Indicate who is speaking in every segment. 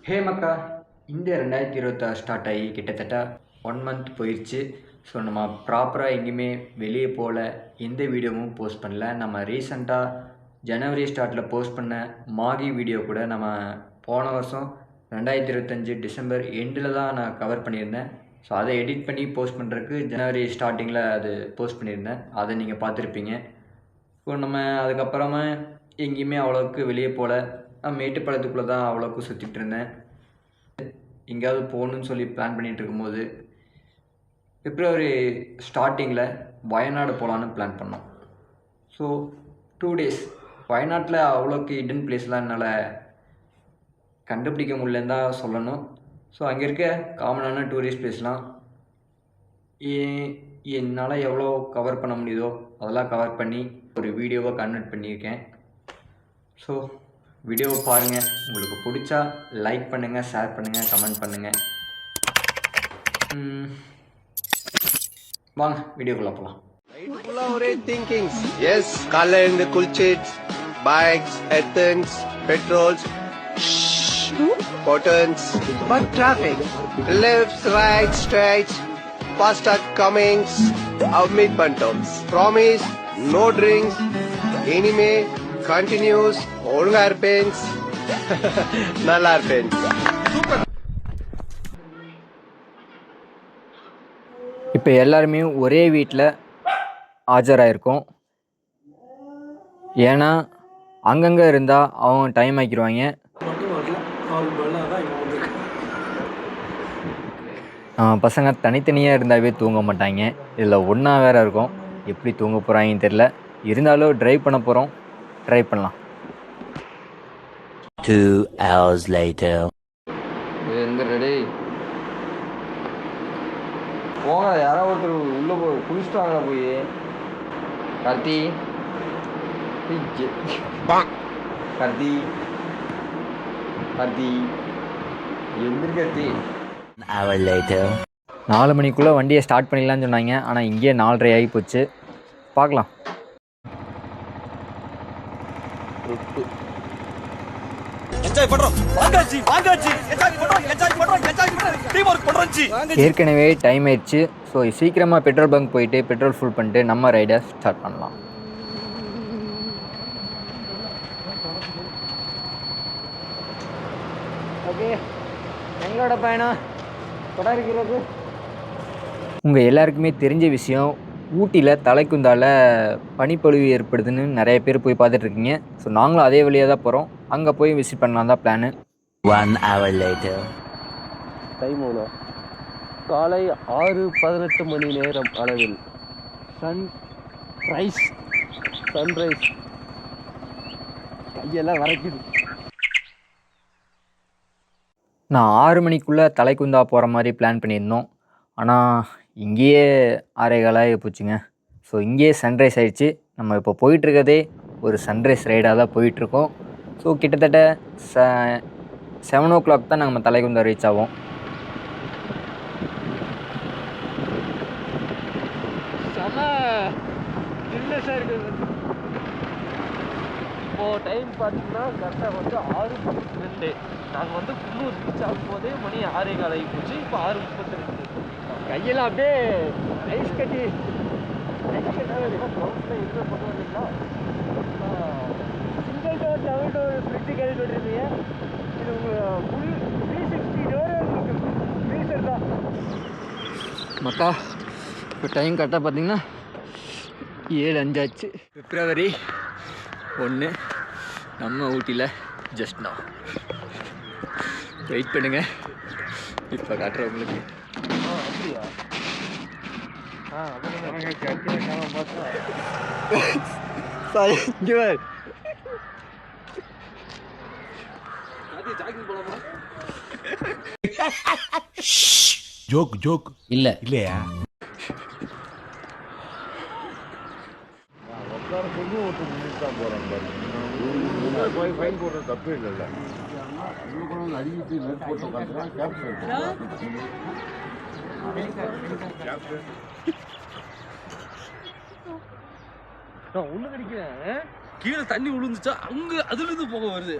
Speaker 1: ஹே மக்கா, India 2026 start ஆகி கிட்டத்தட்ட 1 month போயிடுச்சு. ஸோ நம்ம ப்ராப்பராக எங்கேயுமே வெளியே போகல, எந்த வீடியோவும் போஸ்ட் பண்ணல. நம்ம ரீசெண்டாக ஜனவரி ஸ்டார்ட்டில் போஸ்ட் பண்ண மாகி வீடியோ கூட நம்ம போன வருஷம் 2025 டிசம்பர் எண்டில் தான் நான் கவர் பண்ணியிருந்தேன். ஸோ அதை எடிட் பண்ணி போஸ்ட் பண்ணுறதுக்கு ஜனவரி ஸ்டார்டிங்கில் அது போஸ்ட் பண்ணியிருந்தேன். அதை நீங்கள் பார்த்துருப்பீங்க. ஸோ நம்ம அதுக்கப்புறமா எங்கேயுமே அவ்வளோக்கு வெளியே போகல. நான் மேட்டுப்பாளையத்துக்குள்ளே தான் அவ்வளோக்கு சுற்றிட்டு இருந்தேன். எங்கேயாவது போகணுன்னு சொல்லி பிளான் பண்ணிகிட்டு இருக்கும்போது பிப்ரவரி ஸ்டார்டிங்கில் வயநாடு போகலான்னு பிளான் பண்ணோம். ஸோ 2 டேஸ் வயநாட்டில் அவ்வளோக்கு ஹிடன் பிளேஸ்லாம் என்னால் கண்டுபிடிக்க முடியலன்னு தான் சொல்லணும். ஸோ அங்கே இருக்க காமனான டூரிஸ்ட் பிளேஸ்லாம் என்னால் எவ்வளோ கவர் பண்ண முடியுதோ அதெல்லாம் கவர் பண்ணி ஒரு வீடியோவை கன்வெர்ட் பண்ணியிருக்கேன். ஸோ வீடியோவை பாருங்கள். உங்களுக்கு பிடிச்சா லைக் பண்ணுங்கள், ஷேர் பண்ணுங்கள், கமெண்ட் பண்ணுங்கள். வாங்க வீடியோக்குள்ளே போகலாம்.
Speaker 2: ஒரே திங்கிங்ஸ். எஸ், காலைல இருந்து குளிச்சிட்ஸ், பைக்ஸ், எர்த்தன்ஸ், பெட்ரோல்ஸ், பொட்டன்ஸ், but traffic, left right straight, ஃபாஸ்டா கமிங்ஸ், மீட் பண்ணிட்டோம். ப்ராமிஸ் நோ ட்ரிங்க்ஸ், இனிமே கண்டினியூஸ். ஒழுங்கா இருப்பேன், நல்லா இருப்பேன்.
Speaker 1: இப்போ எல்லாருமே ஒரே வீட்டில் ஆஜராயிருக்கோம். ஏன்னா அங்கங்கே இருந்தால் அவங்க டைம் ஆக்கிடுவாங்க. பசங்க தனித்தனியாக இருந்தாவே தூங்க மாட்டாங்க. இதில் ஒன்றா வேறு இருக்கும். எப்படி தூங்க போகிறாங்கன்னு தெரில. இருந்தாலும் ட்ரைவ் பண்ண போகிறோம், ட்ரை பண்ணலாம்.
Speaker 3: 2 hours later.
Speaker 1: எந்த ரெடி போங்க. யாராவது ஒருத்தர் உள்ளே போய் குளிச்சுட்டு வாங்க. போய் கார்த்தி, கார்த்தி, கார்த்தி எந்திரிக்கார்த்தி.
Speaker 3: 1 hour later.
Speaker 1: 4 மணிக்குள்ளே வண்டியை ஸ்டார்ட் பண்ணிடலான்னு சொன்னாங்க. ஆனால் இங்கேயே 4:30 ஆகி போச்சு. பார்க்கலாம். ஏற்கனவே டைம் ஆயிடுச்சு. ஸோ சீக்கிரமாக பெட்ரோல் பங்க் போயிட்டு பெட்ரோல் ஃபுல் பண்ணிட்டு நம்ம ரைடை ஸ்டார்ட் பண்ணலாம். ஓகே, எங்களோட பயணம் தொடர்கிறது. உங்கள் எல்லாருக்குமே தெரிஞ்ச விஷயம், ஊட்டியில் தலைக்குந்தால பனிப்பொழிவு ஏற்படுதுன்னு நிறைய பேர் போய் பார்த்துட்ருக்கீங்க. ஸோ நாங்களும் அதே வழியாக தான் போகிறோம். அங்கே போய் விசிட் பண்ணலாம் தான் பிளானு.
Speaker 3: 1 hour later.
Speaker 2: டைம் எவ்வளோ? காலை 6:18 மணி நேரம் அளவில் சன்ரைஸ் கையெல்லாம் வரைக்குது.
Speaker 1: நான் 6 மணிக்குள்ளே தலைக்குந்தா போகிற மாதிரி பிளான் பண்ணியிருந்தோம். ஆனால் இங்கேயே 6:15 போச்சுங்க. ஸோ இங்கேயே சன்ரைஸ் ஆகிடுச்சு. நம்ம இப்போ போயிட்டுருக்கதே ஒரு சன்ரைஸ் ரைடாக தான் போயிட்டுருக்கோம். ஸோ கிட்டத்தட்ட 7 o'clock தான் நம்ம தலைக்குந்தா ரீச் ஆகும்.
Speaker 2: இப்போது டைம் பார்த்தீங்கன்னா கரெக்டாக 6:32. நாங்கள் குன்னூர் ரீச் ஆகும்போதே மணி 6:15 ஆகி போச்சு. இப்போ 6:32. கையெல்லாம் அப்படியே ஐஸ் கட்டி எதுவும் கொண்டு வந்தீங்களா? Single door double door fridge கேள்வி விட்டுருந்தீங்க. இது உங்கள் ஃபுல் 360 டோர் உங்களுக்கு ஃப்ரீசர் தான்.
Speaker 1: மக்கா, இப்போ டைம் கரெக்டாக பார்த்தீங்கன்னா 7:05 ஆச்சு. பிப்ரவரி 1 நம்ம ஊட்டியில் ஜஸ்ட் நான் வெயிட் பண்ணுங்க. இப்போ காட்டுறேன் உங்களுக்கு.
Speaker 2: அப்படியா?
Speaker 1: சாரி, இங்கே வேறு
Speaker 3: ஜோக் இல்ல இல்லையா?
Speaker 2: ஃபைன் போடுறது தப்பு இல்லைல்ல. நான் உள்ள கடிக்கிறேன். கீழே தண்ணி விழுந்துச்சா அங்க அதுல இருந்து போக வருது.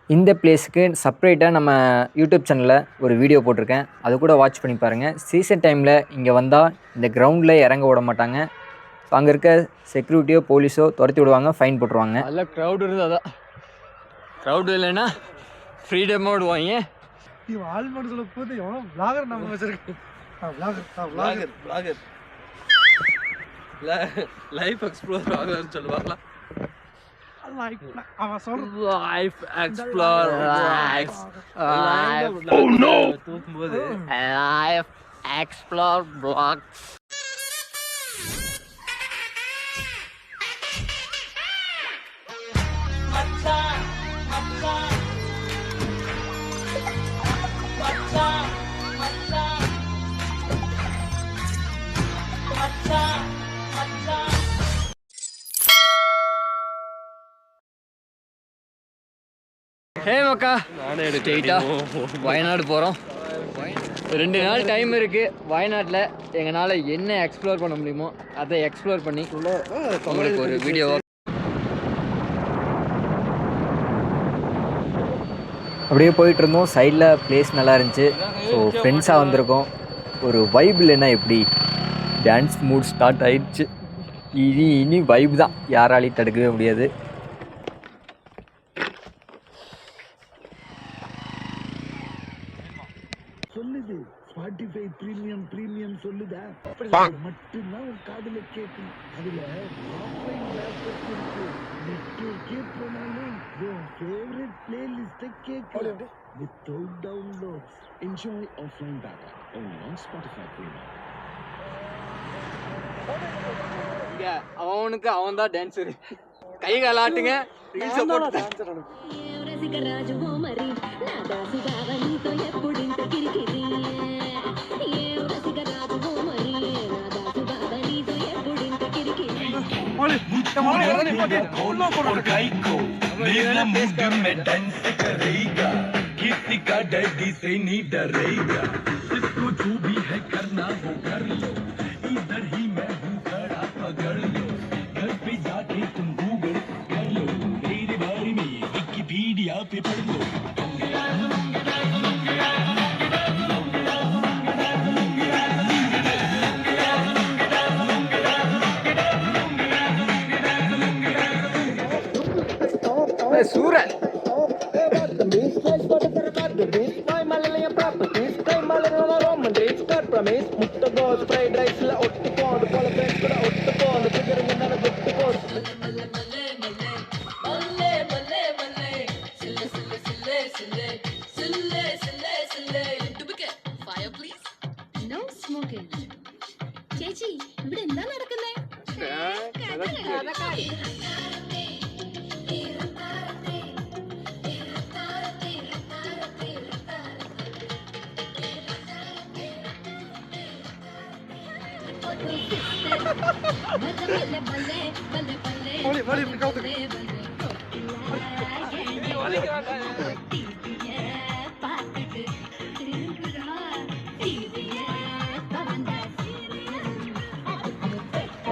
Speaker 1: இந்த பிளேஸுக்கு செப்பரேட்டாக நம்ம யூடியூப் சேனலில் ஒரு வீடியோ போட்டிருக்கேன், அது கூட வாட்ச் பண்ணி பாருங்கள். சீசன் டைமில் இங்கே வந்தால் இந்த கிரவுண்டில் இறங்க விட மாட்டாங்க. ஸோ அங்கே இருக்க செக்யூரிட்டியோ போலீஸோ துரத்தி விடுவாங்க, ஃபைன் போட்டுருவாங்க.
Speaker 2: நல்ல க்ரௌடு இருந்தால் தான். க்ரௌடு இல்லைன்னா ஃப்ரீடமாக விடுவாங்க.
Speaker 4: ஆல்மண்ட் சொல்ல போது எவ்வளோ விளாகர் நம்ம வச்சிருக்கு. விளாகர்
Speaker 2: லைஃப் எக்ஸ்ப்ளோர் ஆகலன்னு சொல்லுவாங்களா?
Speaker 4: அவன் சொல்ற
Speaker 2: லைஃப் எக்ஸ்ப்ளோர் தூக்கும்போது லைஃப் எக்ஸ்ப்ளோர் பிளாக்ஸ். ஹே மக்கா, ஸ்ட்ரெயிட்டாக வயநாடு போகிறோம். 2 நாள் டைம் இருக்குது. வயநாட்டில் எங்களால் என்ன எக்ஸ்ப்ளோர் பண்ண முடியுமோ அதை எக்ஸ்ப்ளோர் பண்ணி உங்களுக்கு ஒரு வீடியோ.
Speaker 1: அப்படியே போயிட்டு இருந்தோம். சைடில் பிளேஸ் நல்லா இருந்துச்சு. ஸோ ஃப்ரெண்ட்ஸாக வந்திருக்கோம். ஒரு வைப் இல்லைன்னா எப்படி? டான்ஸ் மூட் ஸ்டார்ட் ஆயிடுச்சு. இனி வைப் தான், யாராலையும் தடுக்கவே முடியாது.
Speaker 5: சொல்லுது ஸ்பாட்டிஃபை பிரீமியம் சொல்லுதா மட்டும்தான் உன் காதுல கேட்கும். அதுல ஆஃப்லைன் பேக்கப் இருக்கு. நெட்வொர்க்கே போனாலும் உன் ஃபேவரட் பிளேலிஸ்ட கேட்கலாம் without downloads. Enjoy offline backup only on Spotify Premium.
Speaker 2: இங்கே அவனுக்கு அவன் தான் டான்ஸரு. கை காலாட்டுங்க, ரீல்ஸை போட்டு.
Speaker 5: किसी का डैडी से नहीं डरेगा, जिसको जो भी है करना वो कर लो, इधर ही मैं हूँ खड़ा पकड़ लो, घर पे जाके तुम गूगल कर लो, मेरे बारे में विकिपीडिया पे पढ़ लो.
Speaker 2: சூரன்
Speaker 6: ചേച്ചി ഇവിടെ എന്താ നടക്കുന്നേ?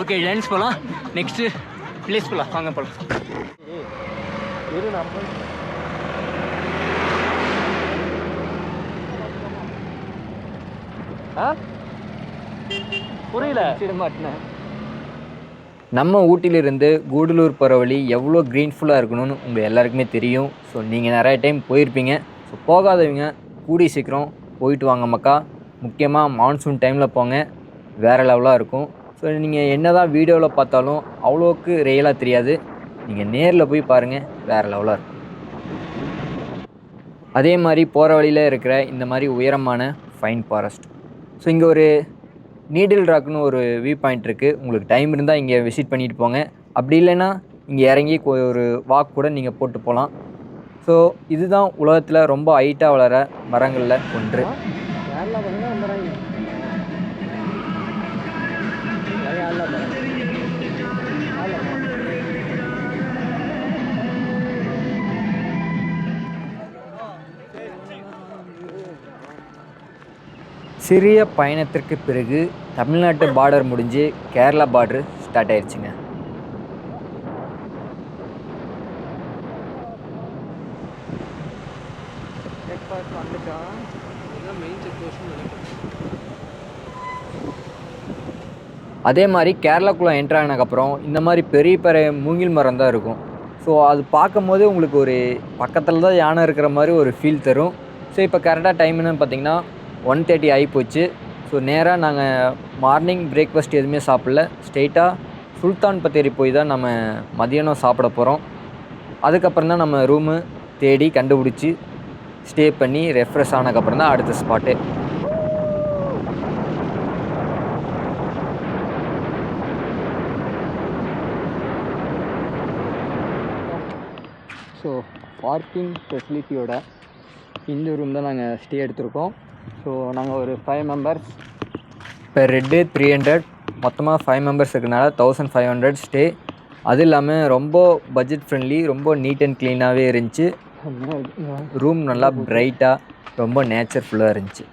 Speaker 2: ஓகே, டான்ஸ் போகலாம். நெக்ஸ்ட்டு பிளேஸ் போகலாம், வாங்க போகலாம். புரியல.
Speaker 1: நம்ம ஊட்டியிலிருந்து கூடலூர் போகிற வழி எவ்வளோ க்ரீன்ஃபுல்லாக இருக்கணும்னு உங்கள் எல்லாருக்குமே தெரியும். ஸோ நீங்கள் நிறைய டைம் போயிருப்பீங்க. ஸோ போகாதவங்க கூடிய சீக்கிரம் போயிட்டு வாங்க மக்கா. முக்கியமாக மான்சூன் டைமில் போங்க, வேறு லெவலாக இருக்கும். ஸோ நீங்கள் என்ன தான் வீடியோவில் பார்த்தாலும் அவ்வளோக்கு ரியலாக தெரியாது. நீங்கள் நேரில் போய் பாருங்கள், வேறு லெவலாக இருக்கும். அதே மாதிரி போகிற வழியில் இருக்கிற இந்த மாதிரி உயரமான ஃபைன் ஃபாரஸ்ட். ஸோ இங்கே ஒரு நீடில் ராக்னு ஒரு வியூ பாயிண்ட் இருக்குது. உங்களுக்கு டைம் இருந்தால் இங்கே விசிட் பண்ணிட்டு போங்க. அப்படி இல்லைன்னா இங்கே இறங்கி ஒரு வாக் கூட நீங்கள் போட்டு போகலாம். ஸோ இதுதான் உலகத்தில் ரொம்ப ஹைட்டாக வளர மரங்களில் ஒன்று. சிறிய பயணத்திற்கு பிறகு தமிழ்நாட்டு பார்டர் முடிஞ்சு கேரளா பார்டர் ஸ்டார்ட் ஆயிடுச்சுங்க.
Speaker 2: வந்துட்டான். இதுதான் மெயின் செக் போஸ்ட்னு நினைக்கிறேன்.
Speaker 1: அதே மாதிரி கேரளாக்குள்ளே என்ட்ரு ஆனதுக்கப்புறம் இந்த மாதிரி பெரிய பெரிய மூங்கில் மரம் தான் இருக்கும். ஸோ அது பார்க்கும்போது உங்களுக்கு ஒரு பக்கத்தில் தான் யானை இருக்கிற மாதிரி ஒரு ஃபீல் தரும். ஸோ இப்போ கரெக்டாக டைம்னு பார்த்தீங்கன்னா 1:30 ஆகிப்போச்சு. ஸோ நேராக நாங்கள் மார்னிங் பிரேக்ஃபாஸ்ட் எதுவுமே சாப்பிடல. ஸ்ட்ரெயிட்டாக சுல்தான் பத்தேரி போய் தான் நம்ம மதியானம் சாப்பிட போகிறோம். அதுக்கப்புறம் தான் நம்ம ரூமு தேடி கண்டுபிடிச்சி ஸ்டே பண்ணி ரெஃப்ரெஷ் ஆனதுக்கப்புறம் தான் அடுத்த ஸ்பாட்டு. ஸோ பார்க்கிங் ஃபெசிலிட்டியோட இந்த ரூம் தான் நாங்கள் ஸ்டே எடுத்திருக்கோம். ஸோ நாங்கள் ஒரு 5 மெம்பர்ஸ் பெர் ஹெட்டு 300, மொத்தமாக 5 மெம்பர்ஸ் இருக்கிறனால 1500 ஸ்டே. அது இல்லாமல் ரொம்ப பட்ஜெட் ஃப்ரெண்ட்லி, ரொம்ப நீட் அண்ட் க்ளீனாகவே இருந்துச்சு. ரூம் நல்லா பிரைட்டாக ரொம்ப நேச்சர்ஃபுல்லாக இருந்துச்சு.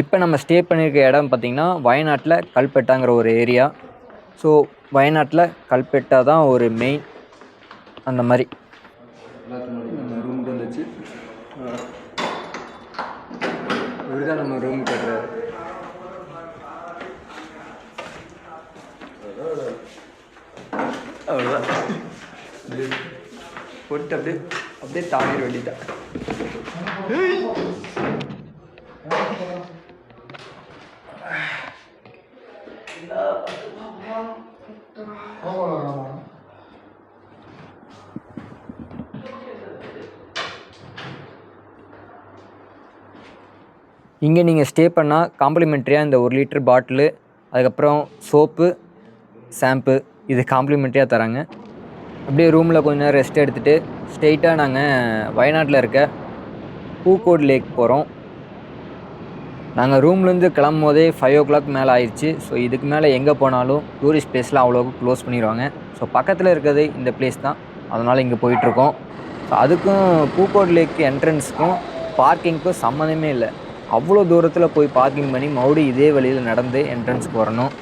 Speaker 1: இப்போ நம்ம ஸ்டே பண்ணியிருக்க இடம் பார்த்திங்கன்னா வயநாட்டில் கல்பெட்டாங்கிற ஒரு ஏரியா. ஸோ வயநாட்டில் கல்பெட்டா தான் ஒரு மெயின். அந்த மாதிரி நம்ம ரூமுக்கு வந்துச்சு. இவர் தான் நம்ம ரூம் கட்டுறாரு. அவ்வளோதான் போட்டு அப்படியே தாங்கிட வேண்டியதான். இங்கே நீங்கள் ஸ்டே பண்ணால் காம்ப்ளிமெண்ட்ரியாக இந்த 1 லிட்டர் பாட்டிலு, அதுக்கப்புறம் சோப்பு, ஷாம்பு இது காம்ப்ளிமெண்ட்ரியாக தராங்க. அப்படியே ரூமில் கொஞ்ச நேரம் ரெஸ்ட் எடுத்துகிட்டு ஸ்ட்ரெயிட்டாக நாங்கள் வயநாட்டில் இருக்க பூக்கோட் லேக் போகிறோம். நாங்கள் ரூம்லேருந்து கிளம்பும் போதே 5 o'clock மேலே ஆயிடுச்சு. ஸோ இதுக்கு மேலே எங்கே போனாலும் டூரிஸ்ட் பிளேஸ்லாம் அவ்வளோக்கு க்ளோஸ் பண்ணிடுவாங்க. ஸோ பக்கத்தில் இருக்கிறது இந்த பிளேஸ் தான், அதனால் இங்கே போயிட்டுருக்கோம். ஸோ அதுக்கும் பூக்கோட் லேக் என்ட்ரன்ஸுக்கும் பார்க்கிங்க்கும் சம்மந்தமே இல்லை. அவ்வளோ தூரத்தில் போய் பார்க்கிங் பண்ணி மறுபடியும் இதே வழியில் நடந்து என்ட்ரன்ஸ்க்கு வரணும்.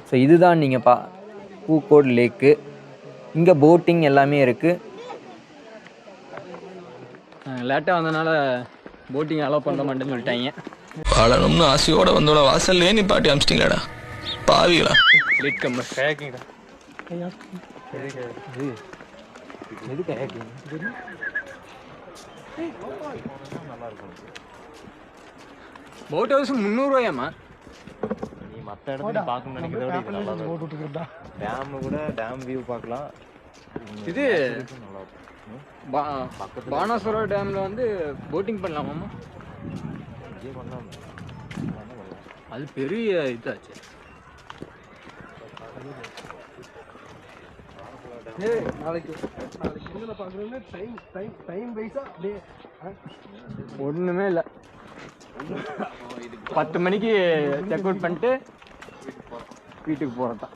Speaker 1: ஸோ இதுதான் நீங்கள் பூக்கோட் லேக்கு. இங்கே போட்டிங் எல்லாமே இருக்குது. லேட்டாக வந்ததுனால போட்டிங் அலோவ் பண்ண மாட்டேன்னு சொல்லிட்டாங்க.
Speaker 7: வாழணும்னு ஆசையோட வந்தோட வாசல்லே நீ பாட்டி அமிச்சிட்டீங்களாடா பாவிகளா.
Speaker 2: லேட் கம்மர் கயாக்கிங்கடா.
Speaker 1: எது கயாக்கிங்? Boat house 300 ரூபாயாம்மா?
Speaker 2: நீ மற்ற இடத்துல பார்க்கணும்னு நினைக்கிறத விட நல்லா
Speaker 4: போட்டுக்கிட்டா
Speaker 2: டேம் கூட டேம் வியூ பார்க்கலாம்.
Speaker 1: இது பானாசுரம் டேமில் வந்து போட்டிங் பண்ணலாமாம்மா? அது பெரிய இதாச்சு.
Speaker 4: நாளைக்கு என்னென்ன பார்க்குறேன்னு டைம் வைஸா அப்படியே
Speaker 1: ஒன்றுமே இல்லை. 10 மணிக்கு செக் அவுட் பண்ணிட்டு வீட்டுக்கு போகிறது தான்.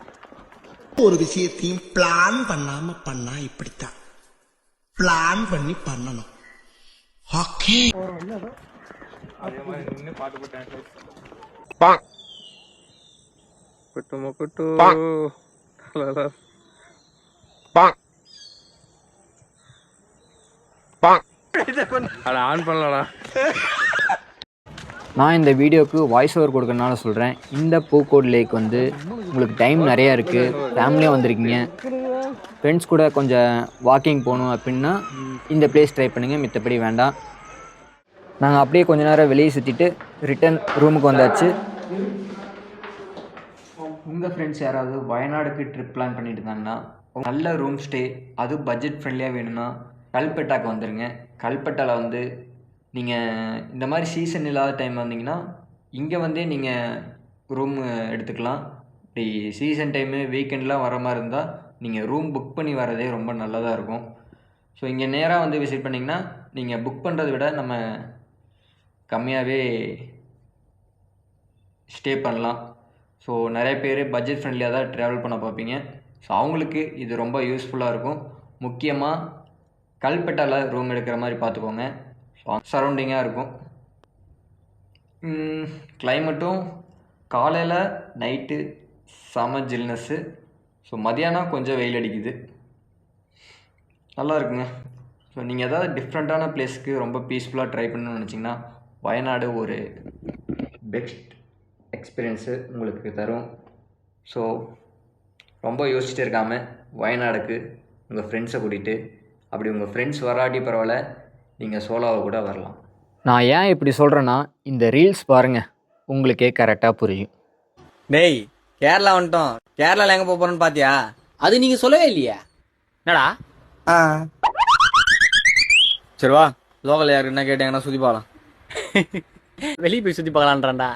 Speaker 8: ஒரு விஷயத்தையும் பிளான் பண்ணாம பண்ணா இப்படித்தான். பிளான் பண்ணி பண்ணணும். ஓகே.
Speaker 2: அதே மாதிரி நின்று பாட்டு போட்டு
Speaker 7: குட்டு முக்குட்டு ஆன் பண்ணலடா.
Speaker 1: நான் இந்த வீடியோக்கு வாய்ஸ் ஓவர் கொடுக்கறனால சொல்கிறேன். இந்த பூக்கோட் லேக் வந்து உங்களுக்கு டைம் நிறையா இருக்குது, ஃபேமிலியாக வந்திருக்கீங்க, ஃப்ரெண்ட்ஸ் கூட கொஞ்சம் வாக்கிங் போகணும் அப்படின்னா இந்த பிளேஸ் ட்ரை பண்ணுங்கள், மித்தபடி வேண்டாம். நாங்கள் அப்படியே கொஞ்ச நேரம் வெளியே சுற்றிட்டு ரிட்டன் ரூமுக்கு வந்தாச்சு. உங்கள் ஃப்ரெண்ட்ஸ் யாராவது வயநாடுக்கு ட்ரிப் பிளான் பண்ணிட்டு இருந்தாங்கன்னா நல்ல ரூம் ஸ்டே, அதுவும் பட்ஜெட் ஃப்ரெண்ட்லியாக வேணும்னா கல்பெட்டாக்கு வந்துடுங்க. கல்பெட்டாவில் வந்து நீங்கள் இந்த மாதிரி சீசன் இல்லாத டைம் வந்தீங்கன்னா இங்கே வந்தே நீங்கள் ரூம் எடுத்துக்கலாம். இப்படி சீசன் டைமு வீக்கெண்ட்லாம் வர மாதிரி இருந்தால் நீங்கள் ரூம் புக் பண்ணி வரதே ரொம்ப நல்லதாக இருக்கும். ஸோ இங்கே நேராக வந்து விசிட் பண்ணிங்கன்னா நீங்கள் புக் பண்ணுறதை விட நம்ம கம்மியாகவே ஸ்டே பண்ணலாம். ஸோ நிறைய பேர் பட்ஜெட் ஃப்ரெண்ட்லியாக தான் ட்ராவல் பண்ண பார்ப்பீங்க. ஸோ அவங்களுக்கு இது ரொம்ப யூஸ்ஃபுல்லாக இருக்கும். முக்கியமாக கல்பெட்டாவில் ரூம் எடுக்கிற மாதிரி பார்த்துக்கோங்க. சரௌண்டிங்காக இருக்கும். கிளைமேட்டும் காலையில் நைட்டு செம ஜில்னஸ்ஸு. ஸோ மதியானம் கொஞ்சம் வெயில் அடிக்குது, நல்லா இருக்குங்க. ஸோ நீங்கள் ஏதாவது டிஃப்ரெண்ட்டான பிளேஸ்க்கு ரொம்ப பீஸ்ஃபுல்லாக ட்ரை பண்ணணும்னு நினச்சிங்கன்னா வயநாடு ஒரு பெஸ்ட் எக்ஸ்பீரியன்ஸு உங்களுக்கு தரும். ஸோ ரொம்ப யோசிச்சுட்டு இருக்காமல் வயநாடுக்கு உங்கள் ஃப்ரெண்ட்ஸை கூட்டிகிட்டு, அப்படி உங்கள் ஃப்ரெண்ட்ஸ் வராட்டி பரவாயில்ல, நீங்கள் சோலோவை கூட வரலாம். நான் ஏன் இப்படி சொல்கிறேன்னா, இந்த ரீல்ஸ் பாருங்கள், உங்களுக்கே கரெக்டாக புரியும்.
Speaker 2: டேய் கேரளா வந்துட்டோம். கேரளாவில் எங்கே போகிறோன்னு பார்த்தியா?
Speaker 9: அது நீங்க சொல்லவே இல்லையா?
Speaker 2: என்னடா? சரி வா, லோக்கல் யாருக்கு என்ன கேட்டாங்கன்னா சுற்றி பார்க்கலாம்.
Speaker 9: வெளியே போய் சுத்தி பார்க்கலான்றான்டா.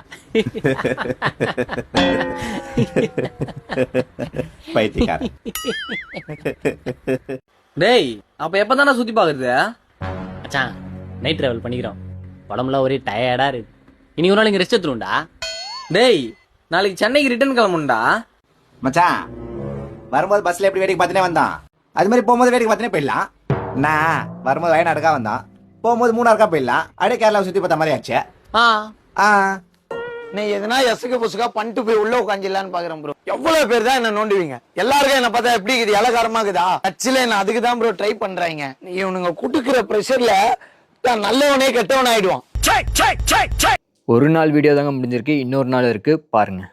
Speaker 2: டேய் அப்போ எப்போ தானே சுற்றி பார்க்குறது?
Speaker 9: மச்சான் நைட் டிராவல் பண்ணிக்கிறோம், உடம்புலாம் ஒரே டயர்டா இருக்கு. இன்னைக்கு ஒரு நாள் இங்க ரெஸ்ட் எடுத்துருவோம்டா.
Speaker 2: டேய் நாளைக்கு சென்னைக்கு ரிட்டர்ன் கிளம்புண்டா.
Speaker 10: மச்சான் வரும்போது பஸ்ல எப்படி வேடிக்கை பார்த்துனே வந்தான், அது மாதிரி போகும்போது வேடிக்கை பார்த்துனே போயிடலாம். நான் வரும்போது வயநாடுக்கா வந்தான், போகும்போது மூணாருக்கா போயிடலாம். அப்படியே கேரளாவை சுத்தி பார்த்த மாதிரி ஆச்சு.
Speaker 8: நீ எதுனா எசுக்கு புசுக்கா பண்ணிட்டு போய் உள்ள உட்காந்துலான்னு பாக்குறேன் ப்ரோ. எவ்வளவு பேர் தான் என்ன நோண்டுவீங்க? எல்லாருக்கும் என்ன பார்த்தா எப்படி இருக்குது, இலகாரமா இருக்குதா? ஆக்சுவலி என்ன அதுக்கு தான் ப்ரோ ட்ரை பண்றாங்க. நீ இவனுங்க குடுக்கிற ப்ரெஷர்ல நல்லவனே கெட்டவன் ஆயிடுவான்.
Speaker 1: ஒரு நாள் வீடியோ தாங்க முடிஞ்சிருக்கு, இன்னொரு நாள் இருக்குது பாருங்கள்.